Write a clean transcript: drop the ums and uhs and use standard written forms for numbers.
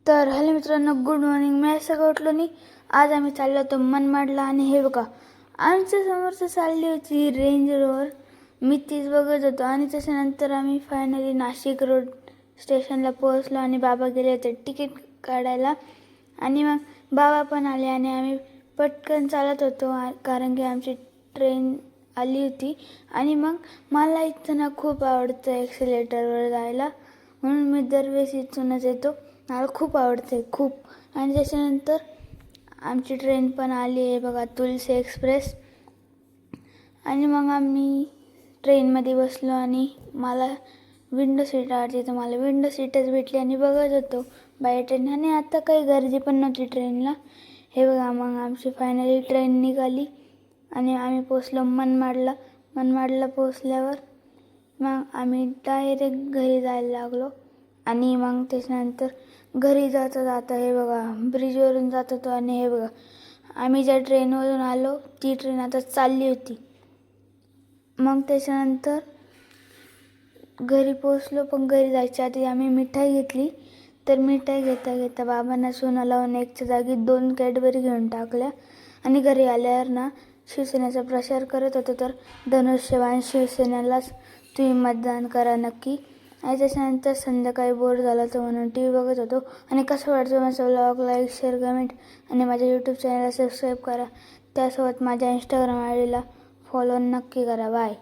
तर हॅलो मित्रांनो, good morning. मी सगळं उठलो नाही. आज आम्ही चाललो होतो मनमाडला आणि हे बघा आमच्या समोरचं चालली होती रेंज रोवर. मी तीच बघत होतो आणि त्याच्यानंतर आम्ही फायनली नाशिक रोड स्टेशनला पोहोचलो आणि बाबा गेले होते तिकीट काढायला आणि मग बाबा पण आले आणि आम्ही पटकन चालत होतो कारण की आमची ट्रेन आली होती. आणि मग मला इथं ना खूप आवडतं ॲक्सिलेटरवर जायला, म्हणून मी दरवेळेस इथूनच येतो. मला खूप आवडते खूप. आणि त्याच्यानंतर आमची ट्रेन पण आली आहे बघा, तुलसी एक्सप्रेस. आणि मग आम्ही ट्रेनमध्ये बसलो आणि मला विंडो सीट आवडते, तर मला विंडो सीटच भेटली आणि बघत होतो बाय ट्रेन. आणि आता काही गर्दी पण नव्हती ट्रेनला. हे बघा मग आमची फायनली ट्रेन निघाली आणि आम्ही पोचलो मनमाडला. मनमाडला पोचल्यावर मग आम्ही डायरेक्ट घरी जायला लागलो. आणि मग त्याच्यानंतर घरी जाता जाता हे बघा ब्रिजवरून जात होतो आणि हे बघा आम्ही ज्या ट्रेनवरून आलो ती ट्रेन आता चालली होती. मग त्याच्यानंतर घरी पोचलो, पण घरी जायच्या आधी आम्ही मिठाई घेतली. तर मिठाई घेता घेता बाबांना सोनं लावून एकच्या जागी 2 कॅडबरी घेऊन टाकल्या. आणि घरी आल्यावर ना शिवसेनेचा प्रचार करत होतो, तर धनुष्यबाण शिवसेनेलाच तुम्ही मतदान करा नक्की. आणि त्याच्यानंतर संध्याकाळी बोर झाला तर म्हणून TV बघत होतो. आणि कसं वाटतं माझा व्लॉग, लाईक, शेअर, कमेंट आणि माझ्या यूट्यूब चॅनलला सबस्क्राईब करा. त्यासोबत माझ्या इंस्टाग्राम ID ला फॉलो नक्की करा. बाय.